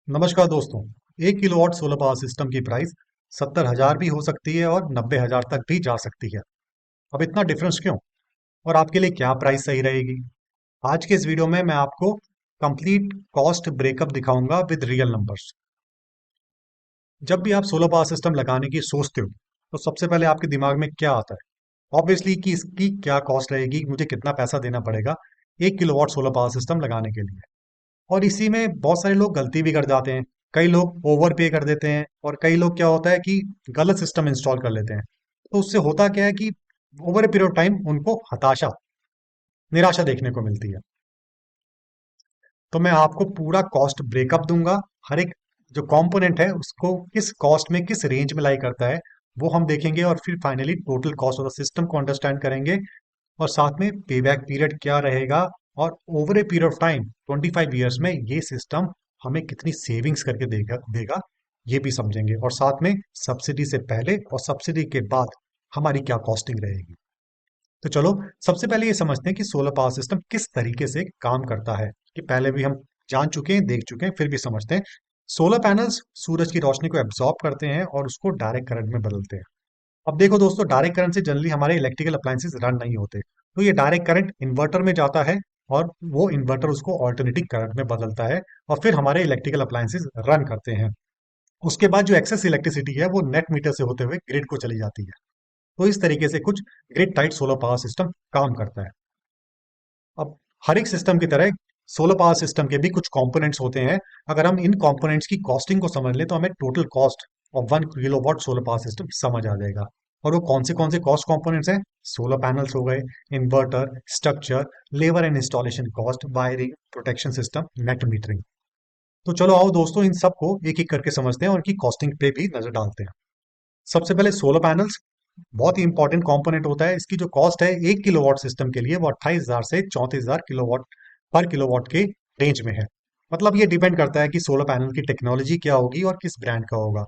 नमस्कार दोस्तों। 1 kilowatt solar power system की प्राइस 70,000 भी हो सकती है और 90,000 तक भी जा सकती है। अब इतना डिफरेंस क्यों और आपके लिए क्या प्राइस सही रहेगी? आज के इस वीडियो में मैं आपको कंप्लीट कॉस्ट ब्रेकअप दिखाऊंगा विद रियल नंबर्स। जब भी आप सोलर पावर सिस्टम लगाने की सोचते हो तो सबसे पहले आपके दिमाग में क्या आता है? ऑब्वियसली कि इसकी क्या कॉस्ट रहेगी, मुझे कितना पैसा देना पड़ेगा 1 किलोवाट सोलर पावर सिस्टम लगाने के लिए। और इसी में बहुत सारे लोग गलती भी कर जाते हैं। कई लोग ओवर पे कर देते हैं और कई लोग क्या होता है कि गलत सिस्टम इंस्टॉल कर लेते हैं। तो उससे होता क्या है कि over a period of time उनको हताशा, निराशा देखने को मिलती है। तो मैं आपको पूरा कॉस्ट ब्रेकअप दूंगा। हर एक जो कंपोनेंट है उसको किस कॉस्ट में, किस रेंज में लाई करता है, वो हम देखेंगे और फिर finally total cost of the system को अंडरस्टैंड करेंगे। और साथ में पेबैक पीरियड क्या रहेगा और over a period of time 25 years में ये सिस्टम हमें कितनी सेविंग्स करके देगा देगा ये भी समझेंगे। और साथ में सब्सिडी से पहले और सब्सिडी के बाद हमारी क्या कॉस्टिंग रहेगी। तो चलो सबसे पहले ये समझते हैं कि सोलर पावर सिस्टम किस तरीके से काम करता है। कि पहले भी हम जान चुके हैं, देख चुके हैं, फिर भी समझते हैं। सोलर पैनल्स सूरज की रोशनी को एब्जॉर्ब करते हैं और उसको डायरेक्ट करंट में बदलते हैं। अब देखो दोस्तों, डायरेक्ट करंट से जनरली हमारे इलेक्ट्रिकल अप्लायंसेस रन नहीं होते। तो ये डायरेक्ट करंट इन्वर्टर में जाता है और वो इन्वर्टर उसको ऑल्टरनेटिंग करंट में बदलता है और फिर हमारे इलेक्ट्रिकल अप्लायंसेस रन करते हैं। उसके बाद जो एक्सेस इलेक्ट्रिसिटी है वो नेट मीटर से होते हुए ग्रिड को चली जाती है। तो इस तरीके से कुछ grid tight solar power system काम करता है। अब हर एक सिस्टम की तरह सोलर पावर सिस्टम के भी कुछ कंपोनेंट्स होते हैं। अगर हम इन कंपोनेंट्स की कॉस्टिंग को समझ लें तो हमें total cost of 1 kilowatt solar power system समझ आ जाएगा। और वो कौन से कॉस्ट कंपोनेंट्स हैं? सोलर पैनल्स हो गए, inverter, structure, labour and installation cost, wiring, protection system, net metering. तो चलो आओ दोस्तों, इन सबको एक एक करके समझते हैं और इनकी कॉस्टिंग पे भी नजर डालते हैं। सबसे पहले सोलर पैनल्स बहुत ही इंपॉर्टेंट कंपोनेंट होता है। इसकी जो कॉस्ट है 1 किलोवाट सिस्टम के लिए वो 28,000 से 34,000 किलोवाट पर किलोवाट के रेंज में है। मतलब ये डिपेंड करता है कि सोलर पैनल की टेक्नोलॉजी क्या होगी और किस ब्रांड का होगा।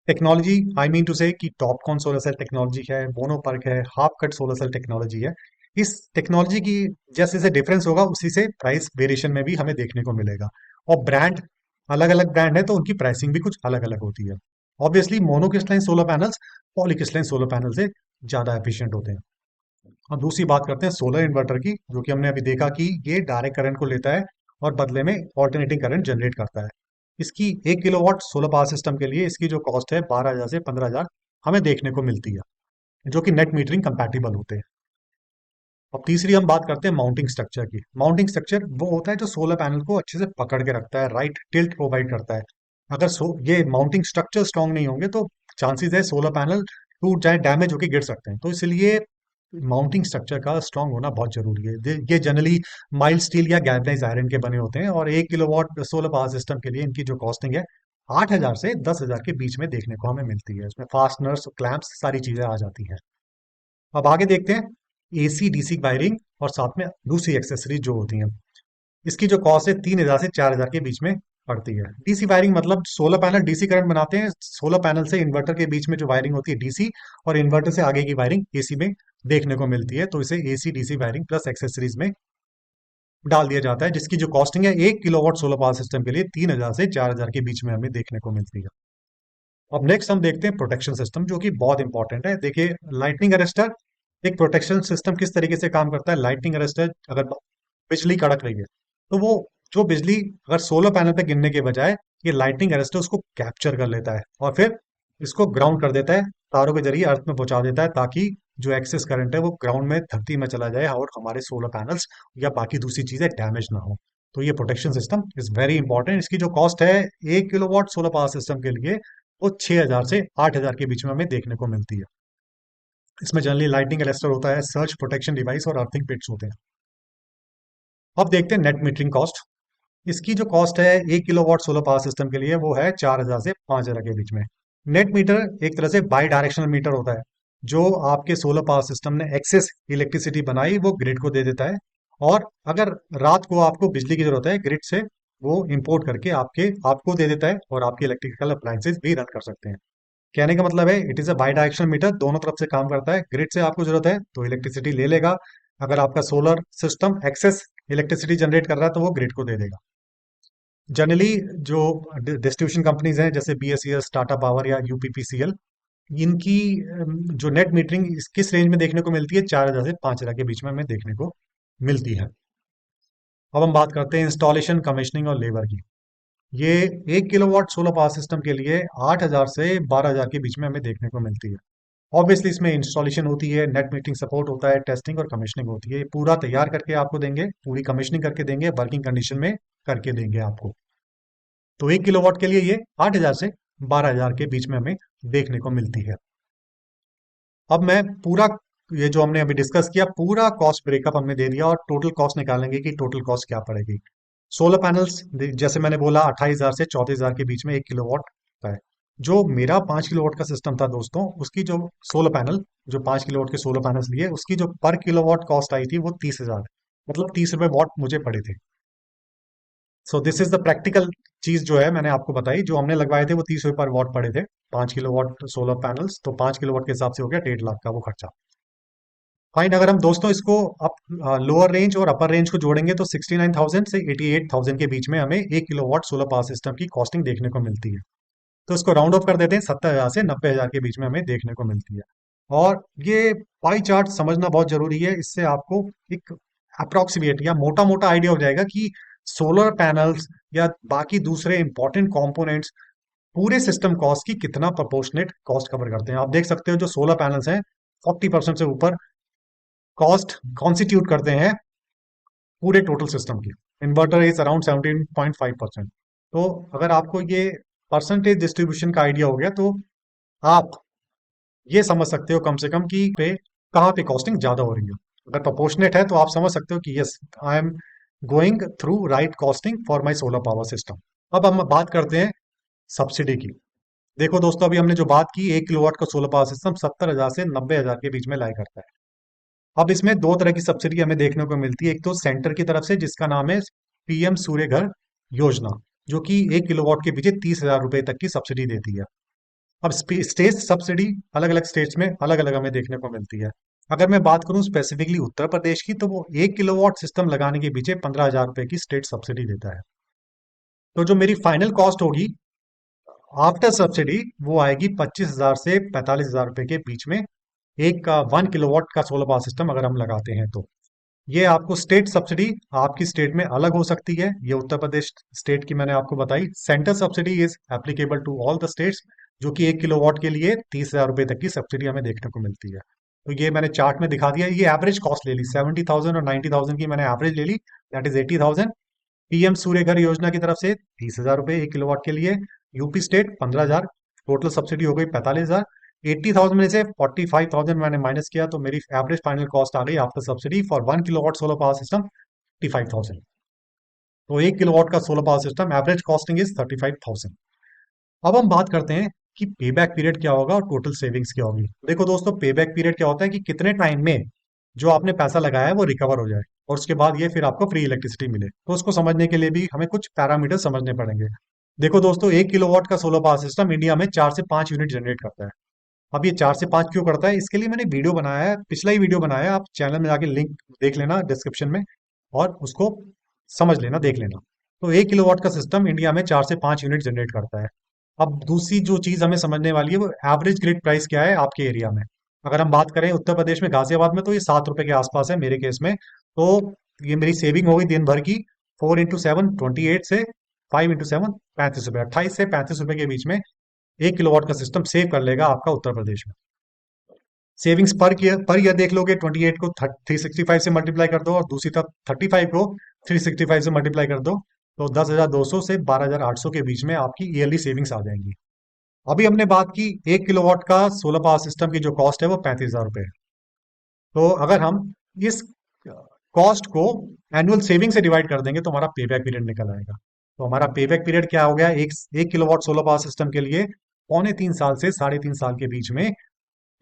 Technology I mean to say कि टॉपकॉन सोलर सेल टेक्नोलॉजी है, मोनोपर्क है, half cut solar cell technology है। इस टेक्नोलॉजी की जैसे जैसे डिफरेंस होगा उसी से प्राइस वेरिएशन में भी हमें देखने को मिलेगा। और ब्रांड, अलग अलग ब्रांड है तो उनकी प्राइसिंग भी कुछ अलग अलग होती है। Obviously monocrystalline solar panels polycrystalline solar panel से ज्यादा एफिशिएंट होते हैं। और दूसरी बात करते हैं सोलर इन्वर्टर की, जो कि हमने अभी देखा कि ये डायरेक्ट करंट को लेता है और बदले में ऑल्टरनेटिंग करंट जनरेट करता है। इसकी 1 किलोवाट सोलर पावर सिस्टम के लिए इसकी जो कॉस्ट है 12,000 से 15,000 हमें देखने को मिलती है, जो कि नेट मीटरिंग कंपैटिबल होते हैं। अब तीसरी हम बात करते हैं माउंटिंग स्ट्रक्चर की। माउंटिंग स्ट्रक्चर वो होता है जो सोलर पैनल को अच्छे से पकड़ के रखता है, राइट टिल्ट प्रोवाइड करता है। अगर ये माउंटिंग स्ट्रक्चर स्ट्रांग नहीं होंगे तो चांसेस है सोलर पैनल टूट जाए, डैमेज होकर गिर सकते हैं। तो इसलिए माउंटिंग स्ट्रक्चर का स्ट्रांग होना बहुत जरूरी है। ये जनरली माइल्ड स्टील या गैल्वनाइज आयरन के बने होते हैं और 1 किलोवाट सोलर पावर सिस्टम के लिए इनकी जो कॉस्टिंग है 8,000 से 10,000 के बीच में देखने को हमें मिलती है। इसमें फास्टनर्स, क्लैंप्स, सारी चीजें आ जाती हैं। अब आगे देखते हैं एसी डीसी वायरिंग और साथ में दूसरी एक्सेसरीज जो होती हैं। इसकी जो कॉस्ट है 3,000 से 4,000 के बीच में पड़ती है। डीसी वायरिंग मतलब सोलर पैनल डीसी करंट बनाते हैं। सोलर पैनल से इन्वर्टर के बीच में जो वायरिंग होती है डीसी, और इन्वर्टर से आगे की वायरिंग एसी में देखने को मिलती है। तो इसे AC DC wiring plus accessories में डाल दिया जाता है, जिसकी जो कॉस्टिंग है 1 किलोवाट सोलर पावर सिस्टम के लिए 3,000 से 4,000 के बीच में हमें देखने को मिलती है। अब नेक्स्ट हम देखते हैं प्रोटेक्शन सिस्टम, जो कि बहुत इंपॉर्टेंट है। देखिए, लाइटनिंग अरेस्टर एक प्रोटेक्शन सिस्टम किस तरीके से काम करता है। लाइटनिंग अरेस्टर, अगर बिजली कड़क रही है तो वो जो बिजली अगर सोलर पैनल पे गिरने के बजाय ये लाइटनिंग अरेस्टर उसको कैप्चर कर लेता है और फिर इसको ग्राउंड कर देता है, तारों के जरिए अर्थ में पहुंचा देता है, ताकि जो एक्सेस करंट है वो ग्राउंड में, धरती में चला जाए और हमारे सोलर पैनल्स या बाकी दूसरी चीजें डैमेज ना हो। तो ये protection system is very important. इसकी जो कॉस्ट है 1 किलोवाट सोलर पावर सिस्टम के लिए वो 6,000 से 8,000 के बीच में हमें देखने को मिलती है। इसमें जनरली लाइटिंग अरेस्टर होता है, सर्च प्रोटेक्शन डिवाइस और अर्थिंग पिट्स होते हैं। अब देखते हैं नेट मीटरिंग कॉस्ट। इसकी जो कॉस्ट है 1 किलोवाट सोलर पावर सिस्टम के लिए वो है 4,000 से 5,000 के बीच में। नेट मीटर एक तरह से बाई डायरेक्शनल मीटर होता है, जो आपके सोलर पावर सिस्टम ने एक्सेस इलेक्ट्रिसिटी बनाई वो ग्रिड को दे देता है। और अगर रात को आपको बिजली की जरूरत है ग्रिड से, वो इंपोर्ट करके आपको दे देता है और आपके इलेक्ट्रिकल अप्लायंसेस भी रन कर सकते हैं। कहने का मतलब है it is a bidirectional meter, दोनों तरफ से काम करता है। ग्रिड से आपको जरूरत है तो इलेक्ट्रिसिटी ले लेगा, अगर आपका solar system excess electricity generate कर रहा है तो वो ग्रिड को दे देगा। जनरली जो डिस्ट्रीब्यूशन कंपनीज हैं जैसे बीएसईएल, टाटा पावर या यूपीपीसीएल, इनकी जो नेट मीटरिंग किस रेंज में देखने को मिलती है, 4,000 से 5,000 के बीच में हमें देखने को मिलती है। अब हम बात करते हैं इंस्टॉलेशन, कमीशनिंग और लेबर की। ये 1 किलोवाट सोलर पावर सिस्टम के लिए 8,000 से 12,000 के बीच में हमें देखने को मिलती है। ऑब्वियसली इसमें इंस्टॉलेशन होती है, नेट मीटरिंग सपोर्ट होता है, टेस्टिंग और कमीशनिंग होती है। ये पूरा तैयार करके आपको देंगे, पूरी कमीशनिंग करके देंगे, वर्किंग कंडीशन में करके देंगे आपको। तो 1 किलोवाट के लिए ये 8,000 से 12,000 के बीच में हमें देखने को मिलती है। अब मैं पूरा, ये जो हमने अभी डिस्कस किया, पूरा कॉस्ट ब्रेकअप हमने दे दिया और टोटल कॉस्ट निकालेंगे कि टोटल कॉस्ट क्या पड़ेगी। सोलर पैनल्स जैसे मैंने बोला 28,000 से 34,000 के बीच में 1 किलोवाट का है। जो मेरा 5 किलोवाट का सिस्टम था दोस्तों, उसकी जो सोलर पैनल, जो 5 किलोवाट के सोलर पैनल्स लिए, उसकी जो पर किलोवाट कॉस्ट आई थी वो 30,000, मतलब 30 रुपए वॉट मुझे पड़े थे। So this is the practical चीज जो है मैंने आपको बताई। जो हमने लगवाए थे वो 30 रुपए पर वॉट पड़े थे, 5 किलोवाट सोलर पैनल्स, तो 5 किलोवाट के हिसाब से हो गया 1.5 लाख का वो खर्चा। फाइन, अगर हम दोस्तों इसको अप लोअर रेंज और अपर रेंज को जोड़ेंगे तो 69,000 से 88,000 के बीच में हमें 1 किलोवाट सोलर पावर सिस्टम की कॉस्टिंग देखने को मिलती है। तो इसको राउंड ऑफ कर देते हैं, 70,000 से 90,000 के बीच में हमें देखने को मिलती है। और ये पाई चार्ट समझना बहुत जरूरी है, इससे आपको एक अप्रोक्सीमेट या मोटा मोटा आइडिया हो जाएगा कि सोलर पैनल्स या बाकी दूसरे इंपॉर्टेंट कंपोनेंट्स पूरे सिस्टम कॉस्ट की कितना प्रोपोर्शनेट कॉस्ट कवर करते हैं। आप देख सकते हो जो सोलर पैनल्स हैं 40% से ऊपर कॉस्ट कॉन्स्टिट्यूट करते हैं पूरे टोटल सिस्टम की। Inverter is around 17.5%। तो अगर आपको ये परसेंटेज डिस्ट्रीब्यूशन का आइडिया हो गया तो आप ये समझ सकते हो कम से कम कि पे कहाँ पे कॉस्टिंग ज्यादा हो रही है। अगर प्रोपोर्शनेट है तो आप समझ सकते हो कि yes, I am going through right costing for my solar power system. अब हम बात करते हैं सब्सिडी की। देखो दोस्तों, अभी हमने जो बात की, 1 किलोवाट का सोलर पावर सिस्टम 70,000 से 90,000 के बीच में लाई करता है। अब इसमें दो तरह की सब्सिडी हमें देखने को मिलती है। एक तो सेंटर की तरफ से जिसका नाम है पीएम सूर्य घर योजना, जो कि 1 किलोवाट के पीछे 30,000 रुपए तक की सब्सिडी देती है। अब स्टेट सब्सिडी अलग अलग स्टेट्स में अलग अलग हमें देखने को मिलती है। अगर मैं बात करूं स्पेसिफिकली उत्तर प्रदेश की, तो वो 1 किलोवाट सिस्टम लगाने के पीछे 15,000 रुपए की स्टेट सब्सिडी देता है। तो जो मेरी फाइनल कॉस्ट होगी आफ्टर सब्सिडी वो आएगी 25,000 से 45,000 रुपए के बीच में, एक का 1 किलोवाट का सोलर पावर सिस्टम अगर हम लगाते हैं तो। ये आपको स्टेट सब्सिडी आपकी स्टेट में अलग हो सकती है, ये उत्तर प्रदेश स्टेट की मैंने आपको बताई। Central subsidy is applicable to all the states, जो कि 1 किलोवाट के लिए 30,000 रुपए तक की सब्सिडी हमें देखने को मिलती है। तो ये मैंने चार्ट में दिखा दिया। ये एवरेज कॉस्ट ले ली, 70,000 और 90,000 की मैंने एवरेज ले ली, दैट इज 80,000। पीएम सूर्य घर योजना की तरफ से 30,000 रुपए 1 किलोवाट के लिए, यूपी स्टेट 15,000, टोटल सब्सिडी हो गई 45,000। 80,000 में से 45,000 मैंने माइनस किया, तो मेरी एवरेज फाइनल कॉस्ट आ गई after subsidy for 1 kilowatt solar power system 35,000। तो 1 किलोवाट का solar power system average costing is 35,000। अब हम बात करते हैं कि पे बैक पीरियड क्या होगा और टोटल सेविंग्स क्या होगी। देखो दोस्तों, पे बैक पीरियड क्या होता है कि कितने टाइम में जो आपने पैसा लगाया है वो रिकवर हो जाए और उसके बाद ये फिर आपको फ्री इलेक्ट्रिसिटी मिले। तो उसको समझने के लिए भी हमें कुछ पैरामीटर समझने पड़ेंगे। देखो दोस्तों, 1 किलोवाट का सोलर पावर सिस्टम इंडिया में 4 से 5 यूनिट जनरेट करता है। अब ये 4 से 5 क्यों करता है, इसके लिए मैंने वीडियो बनाया है, पिछला ही वीडियो बनाया है, आप चैनल में जाके लिंक देख लेना डिस्क्रिप्शन में, और उसको समझ लेना, देख लेना। तो 1 किलोवाट का सिस्टम इंडिया में 4 से 5 यूनिट जनरेट करता है। अब दूसरी जो चीज हमें समझने वाली है वो एवरेज ग्रिड प्राइस क्या है आपके एरिया में। अगर हम बात करें उत्तर प्रदेश में गाजियाबाद में, तो ये 7 रुपए के आसपास है मेरे केस में। तो ये मेरी सेविंग होगी दिन भर की 4 इंटू 7 28 से 5 इंटू 7 35 रुपए, 28 से 35 रुपए के बीच में 1 किलोवाट का सिस्टम सेव कर लेगा आपका उत्तर प्रदेश में। सेविंग्स पर ईयर देख लोगे, 28 को 365 से मल्टीप्लाई कर दो और दूसरी तरफ 35 को 365 से मल्टीप्लाई कर दो, तो 10,200 से 12,800 के बीच में आपकी ईयरली सेविंग्स आ जाएंगी। अभी हमने बात की 1 किलोवाट का सोलर पावर सिस्टम की जो कॉस्ट है वो 35,000 रुपए है। तो अगर हम इस कॉस्ट को एनुअल सेविंग से डिवाइड कर देंगे तो हमारा पे बैक पीरियड निकल आएगा। तो हमारा पे बैक पीरियड क्या हो गया, एक किलोवाट सोलर पावर सिस्टम के लिए 3.25 साल से 3.5 साल के बीच में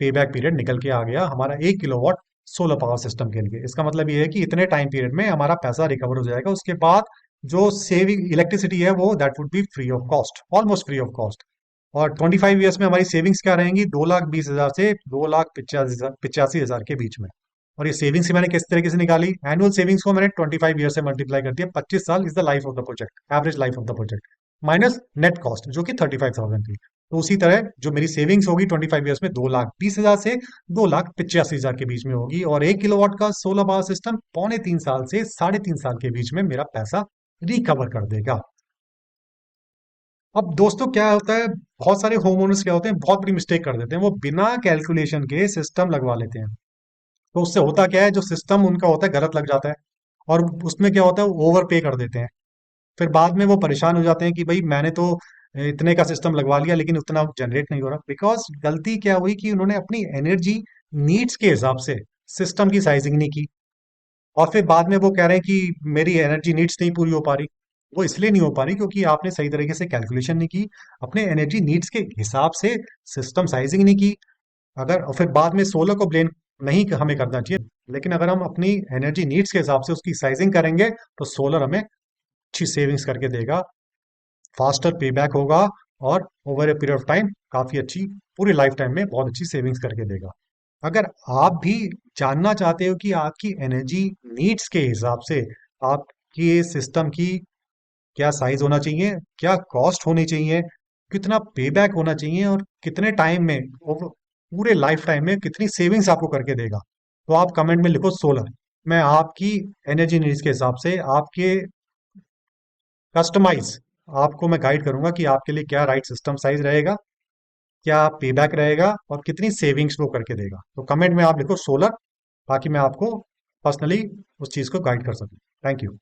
पे बैक पीरियड निकल के आ गया हमारा 1 किलोवाट सोलर पावर सिस्टम के लिए। इसका मतलब ये है कि इतने टाइम पीरियड में हमारा पैसा रिकवर हो जाएगा। उसके बाद जो सेविंग इलेक्ट्रिसिटी है वो that would be free of cost, almost free of cost. और 25 ईयर्स में हमारी सेविंग्स क्या रहेंगी, 2,20,000 से 2,85,000 के बीच में। और ये सेविंग्स मैंने किस तरीके से निकाली, एनुअल सेविंग्स को मैंने 25 ईयर से मल्टीप्लाई कर दिया, 25 साल is the life of the project, average life of the project, minus net cost जो कि 35,000 थी। तो उसी तरह जो मेरी सेविंग्स होगी 25 ईयर्स में 2,20,000 से 2,85,000 के बीच में होगी, और 1 किलोवाट का सोलर पावर सिस्टम 3.25 साल से 3.5 साल के बीच में मेरा पैसा रिकवर कर देगा। अब दोस्तों क्या होता है, बहुत सारे होम ओनर्स क्या होते हैं, बहुत बड़ी मिस्टेक कर देते हैं, वो बिना कैलकुलेशन के सिस्टम लगवा लेते हैं। तो उससे होता क्या है, जो सिस्टम उनका होता है गलत लग जाता है, और उसमें क्या होता है वो ओवर पे कर देते हैं। फिर बाद में वो परेशान हो जाते हैं कि भाई मैंने तो इतने का सिस्टम लगवा लिया लेकिन उतना जनरेट नहीं हो रहा, बिकॉज गलती क्या हुई कि उन्होंने अपनी एनर्जी नीड्स के हिसाब से सिस्टम की साइजिंग नहीं की। और फिर बाद में वो कह रहे हैं कि मेरी एनर्जी नीड्स नहीं पूरी हो पा रही। वो इसलिए नहीं हो पा रही क्योंकि आपने सही तरीके से कैलकुलेशन नहीं की, अपने एनर्जी नीड्स के हिसाब से सिस्टम साइजिंग नहीं की। अगर और फिर बाद में सोलर को ब्लेम नहीं हमें करना चाहिए, लेकिन अगर हम अपनी एनर्जी नीड्स के हिसाब से उसकी साइजिंग करेंगे तो सोलर हमें अच्छी सेविंग्स करके देगा, फास्टर पे बैक होगा, और over a period of time काफ़ी अच्छी, पूरी लाइफ टाइम में बहुत अच्छी सेविंग्स करके देगा। अगर आप भी जानना चाहते हो कि आपकी एनर्जी नीड्स के हिसाब से आपके सिस्टम की क्या साइज होना चाहिए, क्या कॉस्ट होनी चाहिए, कितना पे बैक होना चाहिए, और कितने टाइम में पूरे लाइफ टाइम में कितनी सेविंग्स आपको करके देगा, तो आप कमेंट में लिखो सोलर। मैं आपकी एनर्जी नीड्स के हिसाब से आपके कस्टमाइज आपको मैं गाइड करूंगा कि आपके लिए क्या राइट सिस्टम साइज रहेगा, क्या पे बैक रहेगा, और कितनी सेविंग्स वो करके देगा। तो कमेंट में आप लिखो सोलर, ताकि मैं आपको पर्सनली उस चीज़ को गाइड कर सकूं। Thank you.